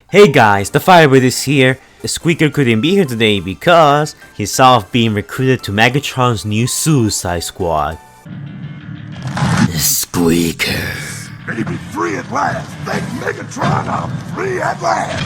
Hey guys, the Firebird is here. Squeaker couldn't be here today because he's off being recruited to Megatron's new Suicide Squad. Squeaker. Baby, free at last! Thank Megatron, I'm free at last!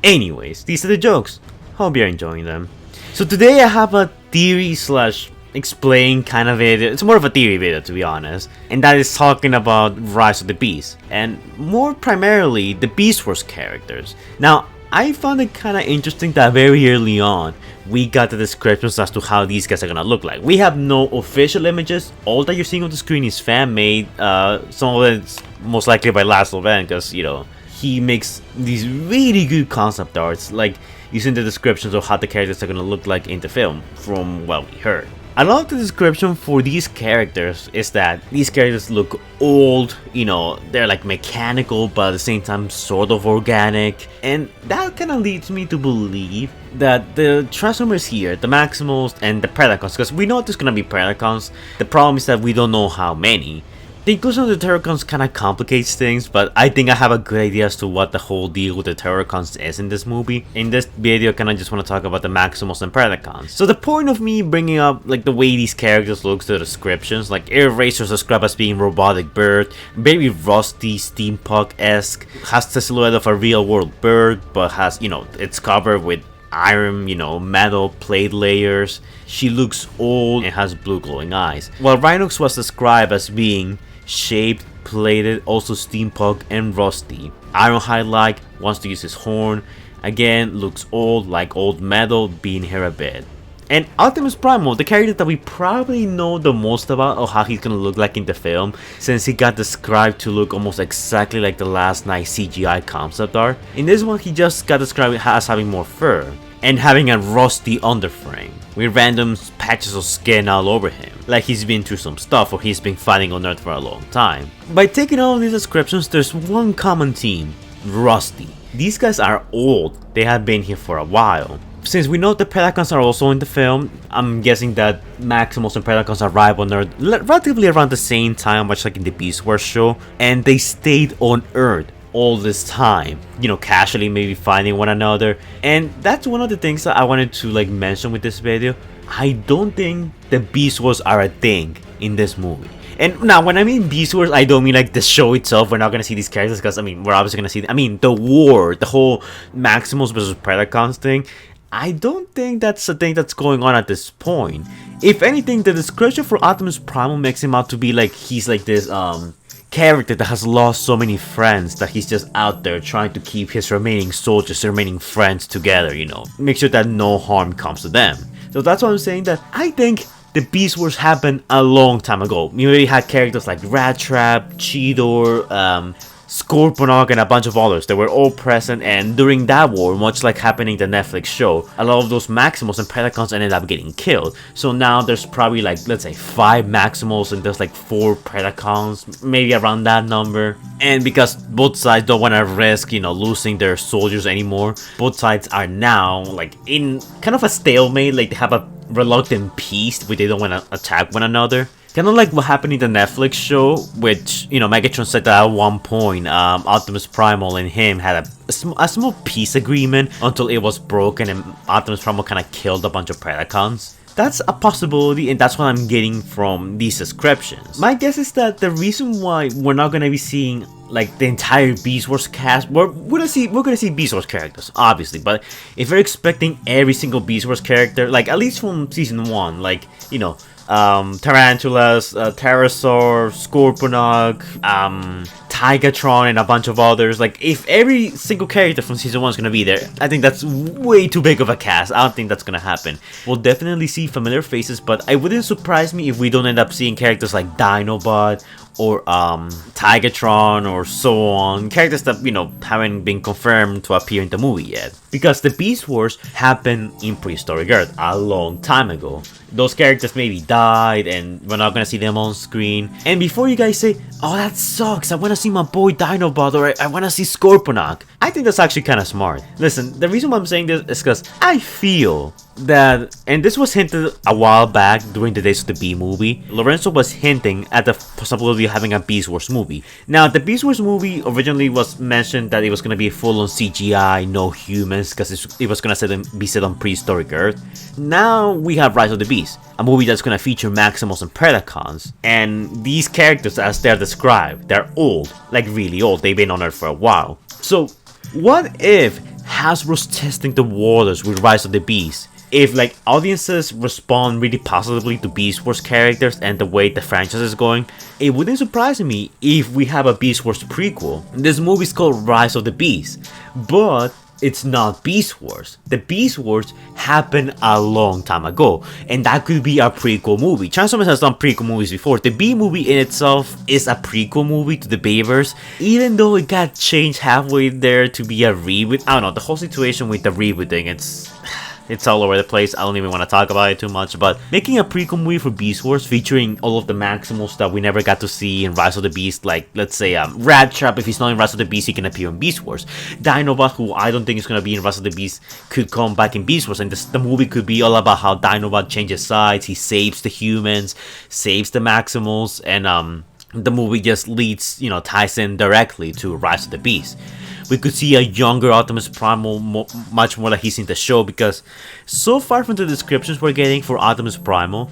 Anyways, these are the jokes. Hope you're enjoying them. So today I have a theory slash explain kind of video. It's more of a theory video, to be honest, and that is talking about Rise of the Beast, and more primarily the Beast Wars characters. Now, I found it kind of interesting that very early on we got the descriptions as to how these guys are gonna look like. We have no official images. All that you're seeing on the screen is fan made. Some of it's most likely by Last Event, because you know he makes these really good concept arts, like using the descriptions of how the characters are gonna look like in the film from what we heard. I love the description for these characters is that these characters look old, you know, they're like mechanical but at the same time sort of organic, and that kind of leads me to believe that the Transformers here, the Maximals and the Predacons, because we know there's gonna be Predacons, the problem is that we don't know how many. The inclusion of the Terrorcons kind of complicates things, but I think I have a good idea as to what the whole deal with the Terrorcons is in this movie. In this video, I kind of just want to talk about the Maximals and Predacons. So the point of me bringing up like the way these characters look to the descriptions, like Air Racer's described as being robotic bird, very rusty, steampunk-esque, has the silhouette of a real-world bird, but has, you know, it's covered with iron, you know, metal plate layers. She looks old and has blue glowing eyes. While Rhinox was described as being shaped, plated, also steampunk and rusty. Ironhide-like, wants to use his horn. Again, looks old, like old metal, being here a bit. And Optimus Primal, the character that we probably know the most about or how he's gonna look like in the film, since he got described to look almost exactly like the Last Night CGI concept art. In this one, he just got described as having more fur and having a rusty underframe with random patches of skin all over him, like he's been through some stuff or he's been fighting on Earth for a long time. By taking all of these descriptions, there's one common theme: rusty. These guys are old, they have been here for a while. Since we know the Predacons are also in the film, I'm guessing that Maximals and Predacons arrived on Earth relatively around the same time, much like in the Beast Wars show, and they stayed on Earth all this time, you know, casually maybe finding one another. And that's one of the things that I wanted to like mention with this video. I don't think the Beast Wars are a thing in this movie. And now when I mean Beast Wars, I don't mean like the show itself. We're not gonna see these characters, because I mean we're obviously gonna see, I mean the war, the whole Maximals versus Predacons thing, I don't think that's a thing that's going on at this point. If anything, the description for Optimus Primal makes him out to be like he's like this character that has lost so many friends that he's just out there trying to keep his remaining soldiers, remaining friends together, you know, make sure that no harm comes to them. So that's why I'm saying that I think the Beast Wars happened a long time ago. We already had characters like Rat Trap, Cheetor, Scorponok, and a bunch of others that were all present, and during that war, much like happening in the Netflix show, a lot of those Maximals and Predacons ended up getting killed. So now there's probably like, let's say 5 Maximals and there's like 4 Predacons, maybe around that number. And because both sides don't want to risk, you know, losing their soldiers anymore, both sides are now like in kind of a stalemate, like they have a reluctant peace where they don't want to attack one another. Kind of like what happened in the Netflix show, which, you know, Megatron said that at one point, Optimus Primal and him had a small peace agreement until it was broken and Optimus Primal kind of killed a bunch of Predacons. That's a possibility, and that's what I'm getting from these descriptions. My guess is that the reason why we're not gonna be seeing like the entire Beast Wars cast, we're gonna see Beast Wars characters, obviously, but if you're expecting every single Beast Wars character, like at least from season 1, like, you know, Tarantulas, Pterosaur, Scorponok, Tigatron, and a bunch of others. Like, if every single character from season 1 is gonna be there, I think that's way too big of a cast. I don't think that's gonna happen. We'll definitely see familiar faces, but it wouldn't surprise me if we don't end up seeing characters like Dinobot or Tigatron or so on. Characters that, you know, haven't been confirmed to appear in the movie yet. because the Beast Wars happened in prehistoric Earth a long time ago. Those characters maybe died and we're not gonna see them on screen. And before you guys say, oh that sucks, I wanna see my boy Dinobot or I wanna see Scorponok, I think that's actually kinda smart. Listen, the reason why I'm saying this is because I feel that, and this was hinted a while back during the days of the B movie, Lorenzo was hinting at the possibility of having a Beast Wars movie. Now, the Beast Wars movie originally was mentioned that it was going to be full on CGI, no humans, because it was going to be set on prehistoric Earth. Now we have Rise of the Beast, a movie that's going to feature Maximals and Predacons. And these characters, as they're described, they're old, like really old. They've been on Earth for a while. So, what if Hasbro's testing the waters with Rise of the Beast? If like audiences respond really positively to Beast Wars characters and the way the franchise is going, it wouldn't surprise me if we have a Beast Wars prequel. This movie is called Rise of the Beast, but it's not Beast Wars. The Beast Wars happened a long time ago, and that could be a prequel movie. Transformers has done prequel movies before. The B movie in itself is a prequel movie to the Bayverse, even though it got changed halfway there to be a reboot. I don't know, the whole situation with the rebooting, it's all over the place. I don't even want to talk about it too much, but making a prequel movie for Beast Wars featuring all of the Maximals that we never got to see in Rise of the Beast, like let's say Rat Trap, if he's not in Rise of the Beast, he can appear in Beast Wars. Dinobot, who I don't think is going to be in Rise of the Beast, could come back in Beast Wars, and the movie could be all about how Dinobot changes sides, he saves the humans, saves the Maximals, and the movie just leads, ties in directly to Rise of the Beast. We could see a younger Optimus Primal much more like he's in the show, because so far from the descriptions we're getting for Optimus Primal,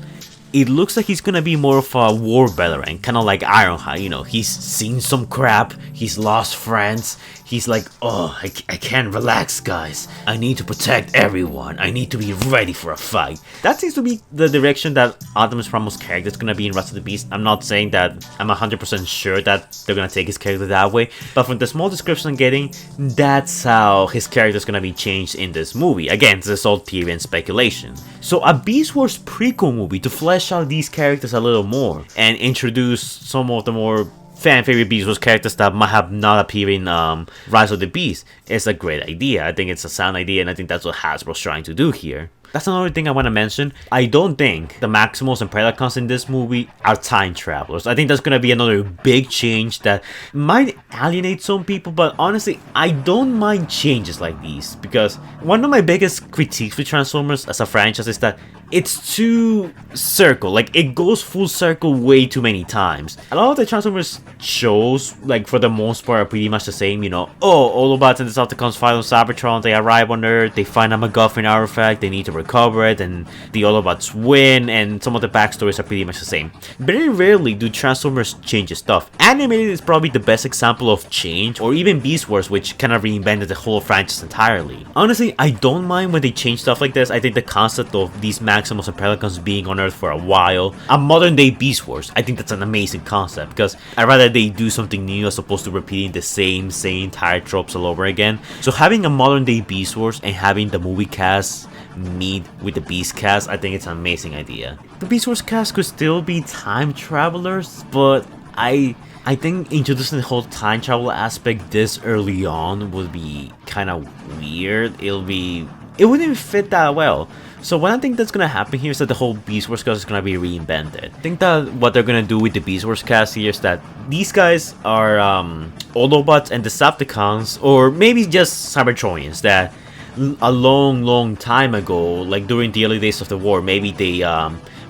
it looks like he's gonna be more of a war veteran, kind of like Ironhide. He's seen some crap, he's lost friends, he's like, oh, I can't relax, guys. I need to protect everyone. I need to be ready for a fight. That seems to be the direction that Optimus Primal's character is gonna be in Rise of the Beast. I'm not saying that I'm 100% sure that they're gonna take his character that way, but from the small description I'm getting, that's how his character is gonna be changed in this movie. Again, this is all theory and speculation. So a Beast Wars prequel movie to flesh out these characters a little more and introduce some of the more fan favorite Beast Wars characters that might have not appeared in Rise of the Beast is a great idea. I think it's a sound idea, and I think that's what Hasbro's trying to do here. That's another thing I want to mention. I don't think the Maximals and Predacons in this movie are time travelers. I think that's going to be another big change that might alienate some people, but honestly, I don't mind changes like these, because one of my biggest critiques with Transformers as a franchise is that it's too circle, like it goes full circle way too many times. A lot of the Transformers shows, like for the most part, are pretty much the same, Autobots and the Decepticons fight on Cybertron, they arrive on Earth, they find a MacGuffin artifact, they need to recover it, and the Autobots win, and some of the backstories are pretty much the same. Very rarely do Transformers change stuff. Animated is probably the best example of change, or even Beast Wars, which kind of reinvented the whole franchise entirely. Honestly, I don't mind when they change stuff like this. I think the concept of these Maximals and Predacons being on Earth for a while, a modern day Beast Wars, I think that's an amazing concept, because I'd rather they do something new as opposed to repeating the same tired tropes all over again. So having a modern day Beast Wars and having the movie cast meet with the Beast cast, I think it's an amazing idea. The Beast Wars cast could still be time travelers, but I think introducing the whole time travel aspect this early on would be kind of weird. It wouldn't fit that well. So what I think that's gonna happen here is that the whole Beast Wars cast is gonna be reinvented. I think that what they're gonna do with the Beast Wars cast here is that these guys are Autobots and Decepticons, or maybe just Cybertronians that a long time ago, like during the early days of the war, maybe they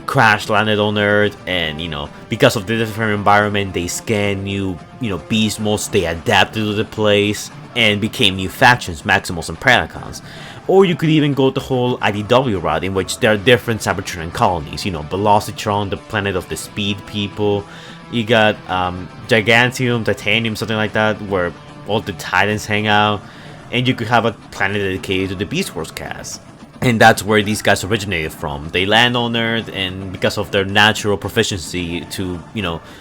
crash landed on Earth, and because of the different environment, they scanned new beast modes, they adapted to the place and became new factions, Maximals and Predacons. Or you could even go the whole IDW route, in which there are different Cybertronian colonies. Velocitron, the planet of the speed people. You got Gigantium, Titanium, something like that, where all the Titans hang out. And you could have a planet dedicated to the Beast Wars cast. And that's where these guys originated from. They land on Earth, and because of their natural proficiency to,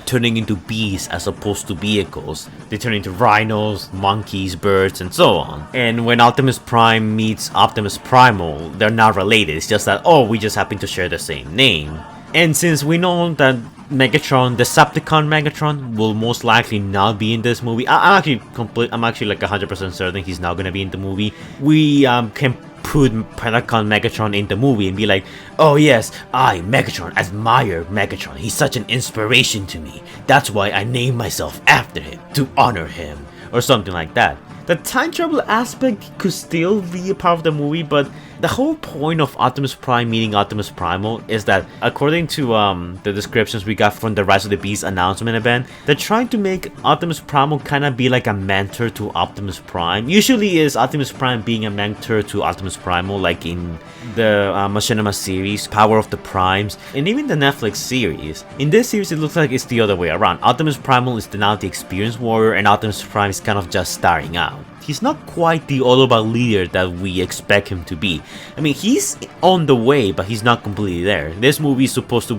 turning into beasts as opposed to vehicles, they turn into rhinos, monkeys, birds, and so on. And when Optimus Prime meets Optimus Primal, they're not related. It's just that, we just happen to share the same name. And since we know that Megatron, Decepticon Megatron, will most likely not be in this movie. I'm actually like 100% certain he's not gonna be in the movie. We can put Predacon Megatron in the movie and be like, oh yes, I, Megatron, admire Megatron. He's such an inspiration to me. That's why I named myself after him, to honor him, or something like that. The time travel aspect could still be a part of the movie, but the whole point of Optimus Prime meeting Optimus Primal is that, according to the descriptions we got from the Rise of the Beast announcement event, they're trying to make Optimus Primal kind of be like a mentor to Optimus Prime. Usually is Optimus Prime being a mentor to Optimus Primal, like in the Machinima series, Power of the Primes, and even the Netflix series. In this series, it looks like it's the other way around. Optimus Primal is now the experienced warrior, and Optimus Prime is kind of just starting out. He's not quite the Autobot leader that we expect him to be. I mean, he's on the way, but he's not completely there. This movie is supposed to,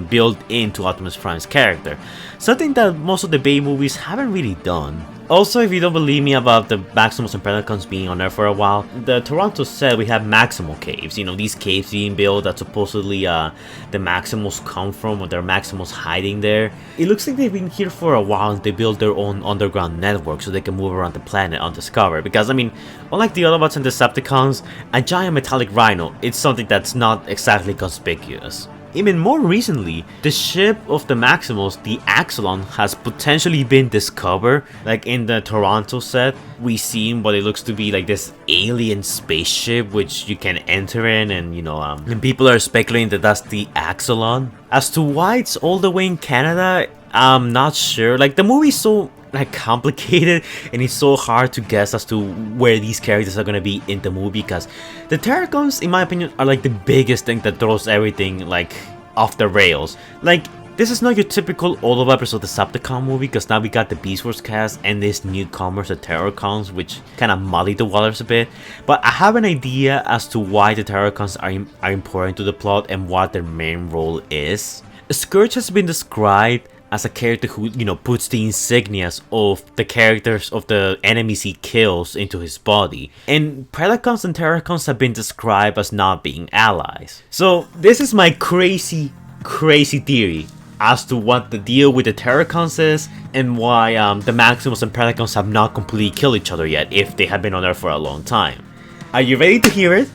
build into Optimus Prime's character. Something that most of the Bay movies haven't really done. Also, if you don't believe me about the Maximals and Predacons being on there for a while, the Toronto said we have Maximal caves. These caves being built that supposedly the Maximals come from, or their Maximals hiding there. It looks like they've been here for a while and they built their own underground network so they can move around the planet undiscovered. Because, I mean, unlike the Autobots and Decepticons, a giant metallic rhino, it's something that's not exactly conspicuous. Even more recently, the ship of the Maximals, the Axolon, has potentially been discovered. Like in the Toronto set, we seen what it looks to be like this alien spaceship which you can enter in, and people are speculating that that's the Axolon. As to why it's all the way in Canada, I'm not sure. Like, the movie's so complicated and it's so hard to guess as to where these characters are gonna be in the movie, because the Terrorcons, in my opinion, are like the biggest thing that throws everything like off the rails. Like, this is not your typical Autobot vs Decepticon movie, because now we got the Beast Wars cast and these newcomers, the Terrorcons, which kind of muddy the waters a bit. But I have an idea as to why the Terrorcons are important to the plot and what their main role is. Scourge has been described as a character who, puts the insignias of the characters of the enemies he kills into his body. And Predacons and Terrorcons have been described as not being allies. So this is my crazy theory as to what the deal with the Terrorcons is, and why the Maximals and Predacons have not completely killed each other yet, if they have been on Earth for a long time. Are you ready to hear it?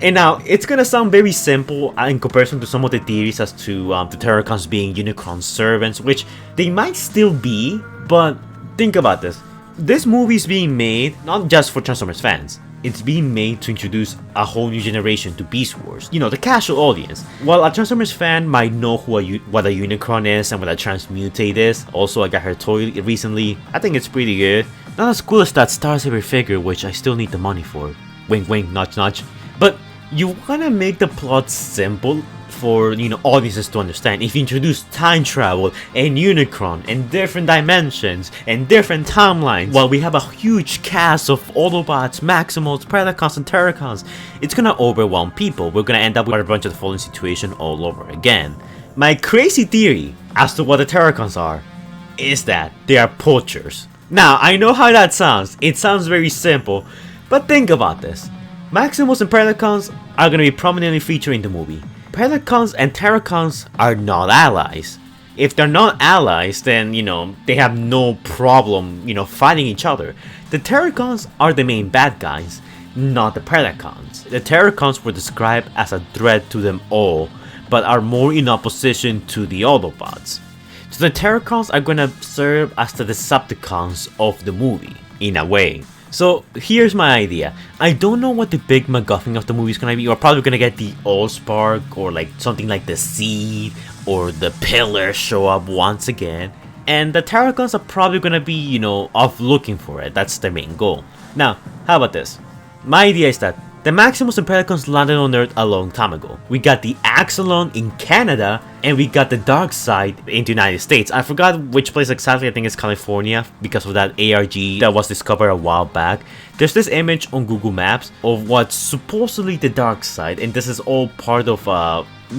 And now, it's gonna sound very simple in comparison to some of the theories as to the Terrorcons being Unicron's servants, which they might still be, but think about this. This movie is being made not just for Transformers fans. It's being made to introduce a whole new generation to Beast Wars, the casual audience. While a Transformers fan might know what a Unicron is and what a Transmutate is, also I got her toy recently, I think it's pretty good. Not as cool as that Star Saber figure, which I still need the money for. Wink wink, nudge nudge. But you wanna make the plot simple for audiences to understand. If you introduce time travel and Unicron and different dimensions and different timelines, while we have a huge cast of Autobots, Maximals, Predacons, and Terrorcons, it's gonna overwhelm people. We're gonna end up with a bunch of the following situation all over again. My crazy theory as to what the Terrorcons are is that they are poachers. Now, I know how that sounds. It sounds very simple, but think about this. Maximals and Predacons are going to be prominently featured in the movie. Predacons and Terrorcons are not allies. If they're not allies, then, they have no problem, fighting each other. The Terrorcons are the main bad guys, not the Predacons. The Terrorcons were described as a threat to them all, but are more in opposition to the Autobots. So the Terrorcons are going to serve as the Decepticons of the movie, in a way. So here's my idea. I don't know what the big MacGuffin of the movie is gonna be. We're probably gonna get the Allspark, or like something like the Seed or the Pillar show up once again. And the Terrorcons are probably gonna be, off looking for it. That's their main goal. Now, how about this? My idea is that the Maximals and Predacons landed on Earth a long time ago. We got the Axolon in Canada, and we got the Darkseid in the United States. I forgot which place exactly. I think it's California, because of that ARG that was discovered a while back. There's this image on Google Maps of what's supposedly the Darkseid, and this is all part of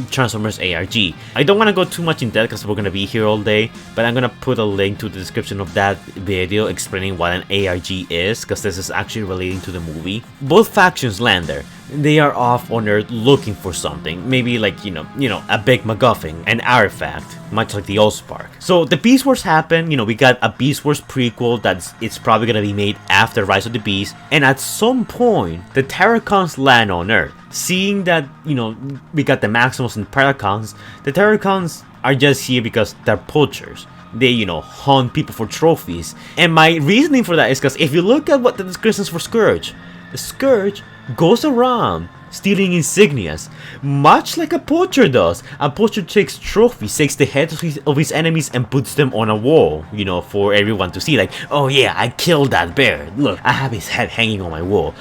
Transformers ARG. I don't want to go too much in depth because we're going to be here all day, but I'm going to put a link to the description of that video explaining what an ARG is, because this is actually relating to the movie. Both factions land there. They are off on Earth looking for something, maybe like, you know, a big MacGuffin, an artifact, much like the Allspark. So the Beast Wars happen, we got a Beast Wars prequel it's probably gonna be made after Rise of the Beast, and at some point, the Terrorcons land on Earth. Seeing that, we got the Maximals and Predacons, the Terrorcons are just here because they're poachers. They, hunt people for trophies. And my reasoning for that is because if you look at what the descriptions for Scourge, the Scourge goes around stealing insignias, much like a poacher does. A poacher takes trophies, takes the heads of his enemies and puts them on a wall, for everyone to see. Like, oh yeah, I killed that bear. Look, I have his head hanging on my wall.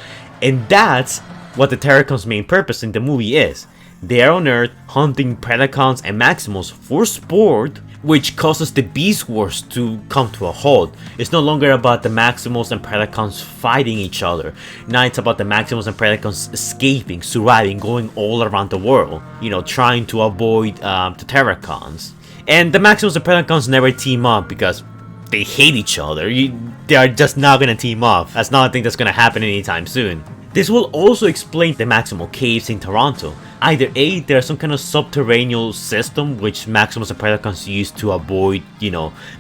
And that's what the Terrorcons' main purpose in the movie is. They are on Earth hunting Predacons and Maximals for sport, which causes the Beast Wars to come to a halt. It's no longer about the Maximals and Predacons fighting each other. Now it's about the Maximals and Predacons escaping, surviving, going all around the world, trying to avoid the Terrorcons. And the Maximals and Predacons never team up because they hate each other. They are just not gonna team up. That's not a thing that's gonna happen anytime soon. This will also explain the Maximal caves in Toronto. Either A, there's some kind of subterranean system which Maximals and Predacons use to avoid,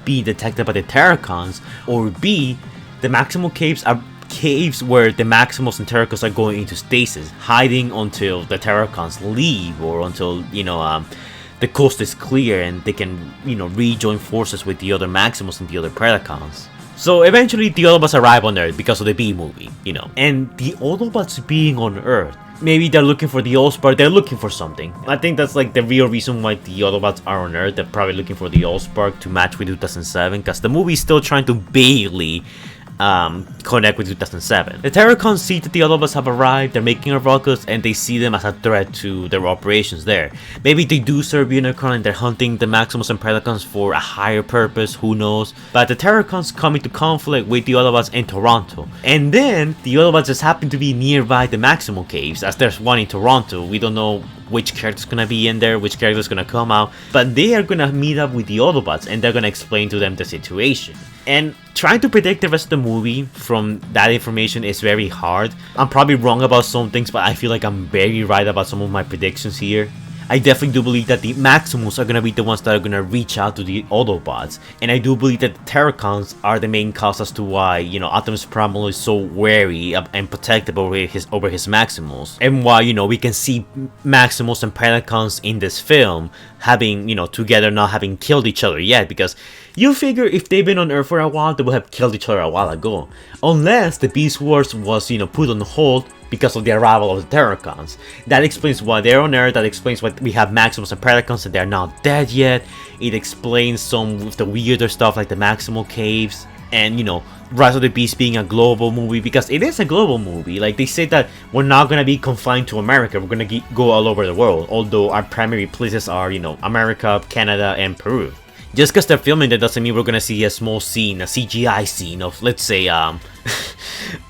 being detected by the Terrorcons, or B, the Maximal caves are caves where the Maximals and Terrorcons are going into stasis, hiding until the Terrorcons leave, or until, the coast is clear and they can, rejoin forces with the other Maximals and the other Predacons. So eventually the Autobots arrive on Earth because of the B movie, And the Autobots being on Earth, maybe they're looking for the Allspark, they're looking for something. I think that's like the real reason why the Autobots are on Earth. They're probably looking for the Allspark to match with 2007, because the movie is still trying to barely connect with 2007. The Terrorcons see that the Autobots have arrived, they're making a ruckus, and they see them as a threat to their operations there. Maybe they do serve Unicron and they're hunting the Maximals and Predacons for a higher purpose, who knows. But the Terrorcons come into conflict with the Autobots in Toronto. And then, the Autobots just happen to be nearby the Maximal caves, as there's one in Toronto. We don't know which character's gonna be in there, which character's gonna come out, but they are gonna meet up with the Autobots and they're gonna explain to them the situation. And trying to predict the rest of the movie from that information is very hard. I'm probably wrong about some things, but I feel like I'm very right about some of my predictions here. I definitely do believe that the Maximals are gonna be the ones that are gonna reach out to the Autobots, and I do believe that the Terrorcons are the main cause as to why, Optimus Primal is so wary and protective over his Maximals, and why, we can see Maximals and Predacons in this film having, together, not having killed each other yet, because you figure if they've been on Earth for a while, they would have killed each other a while ago, unless the Beast Wars was, put on hold because of the arrival of the Terrorcons. That explains why they're on Earth, that explains why we have Maximals and Predacons and they're not dead yet. It explains some of the weirder stuff like the Maximal caves, and Rise of the Beast being a global movie, because it is a global movie. Like, they say that we're not gonna be confined to America, we're gonna go all over the world, although our primary places are, America, Canada, and Peru. Just because they're filming that doesn't mean we're gonna see a small scene, a CGI scene of, let's say,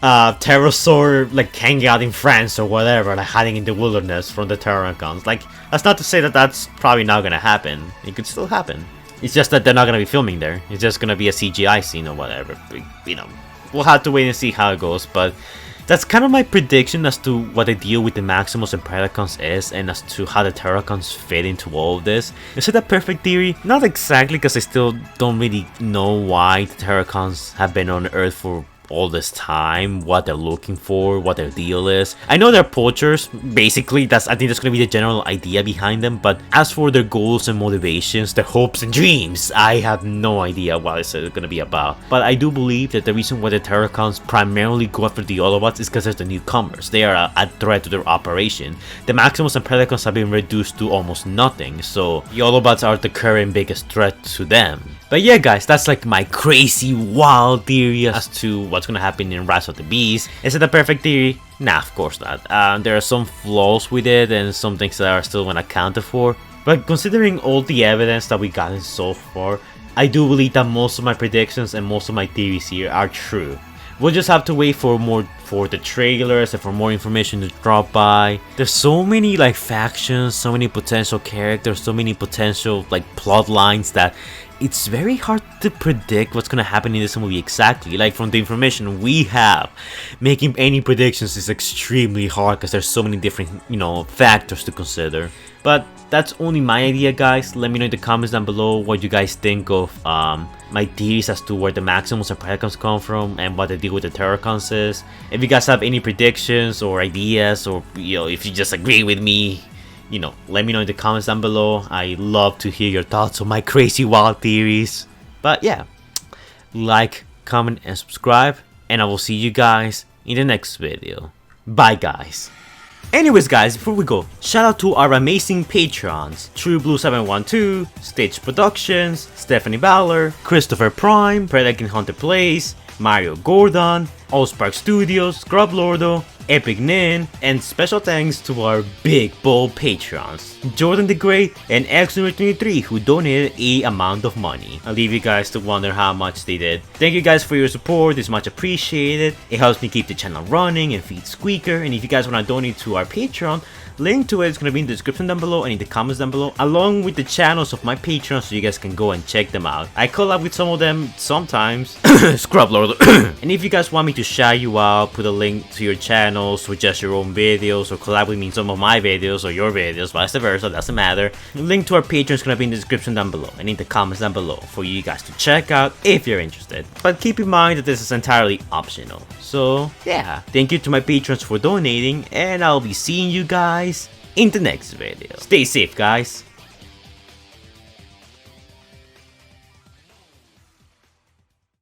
Pterosaur like hanging out in France or whatever, like hiding in the wilderness from the Terrorcons. Like, that's not to say that that's probably not gonna happen. It could still happen. It's just that they're not gonna be filming there. It's just gonna be a CGI scene or whatever. We'll have to wait and see how it goes, but that's kind of my prediction as to what the deal with the Maximals and Predacons is, and as to how the Terrorcons fit into all of this. Is it a perfect theory? Not exactly, because I still don't really know why the Terrorcons have been on Earth for all this time, what they're looking for, what their deal is. I know they're poachers, basically. I think that's gonna be the general idea behind them, but as for their goals and motivations, their hopes and dreams, I have no idea what it's gonna be about. But I do believe that the reason why the Terrorcons primarily go after the Autobots is because they're the newcomers. They are a threat to their operation. The Maximals and Predacons have been reduced to almost nothing, so the Autobots are the current biggest threat to them. But yeah, guys, that's like my crazy, wild theory as to what's gonna happen in Rise of the Beast. Is it a perfect theory? Nah, of course not. There are some flaws with it and some things that are still unaccounted for. But considering all the evidence that we gotten so far, I do believe that most of my predictions and most of my theories here are true. We'll just have to wait for for the trailers and for more information to drop by. There's so many like factions, so many potential characters, so many potential like plot lines that it's very hard to predict what's gonna happen in this movie exactly. Like from the information we have, making any predictions is extremely hard because there's so many different, factors to consider. But that's only my idea, guys. Let me know in the comments down below what you guys think of my theories as to where the Maximals and Predacons come from and what the deal with the Terrorcons is. If you guys have any predictions or ideas, or if you just agree with me, let me know in the comments down below. I love to hear your thoughts on my crazy wild theories. But yeah, like, comment, and subscribe, and I will see you guys in the next video. Bye, guys. Anyways, guys, before we go, shout out to our amazing patrons: TrueBlue712, Stage Productions, Stephanie Baller, Christopher Prime, Predacons Hunter Plays, Mario Gordon, Allspark Studios, Scrub Lordo, Epic Nin, and special thanks to our big bold patrons, Jordan the Great and X23, who donated a amount of money. I'll leave you guys to wonder how much they did. Thank you guys for your support, it's much appreciated. It helps me keep the channel running and feed Squeaker, and if you guys want to donate to our Patreon, link to it is going to be in the description down below and in the comments down below, along with the channels of my patrons, so you guys can go and check them out. I collab with some of them sometimes. Scrub Lord. And if you guys want me to shout you out, put a link to your channel, suggest your own videos, or collab with me in some of my videos or your videos, vice versa, doesn't matter. The link to our Patreon is going to be in the description down below and in the comments down below for you guys to check out if you're interested. But keep in mind that this is entirely optional. So yeah, thank you to my patrons for donating, and I'll be seeing you guys in the next video. Stay safe, guys.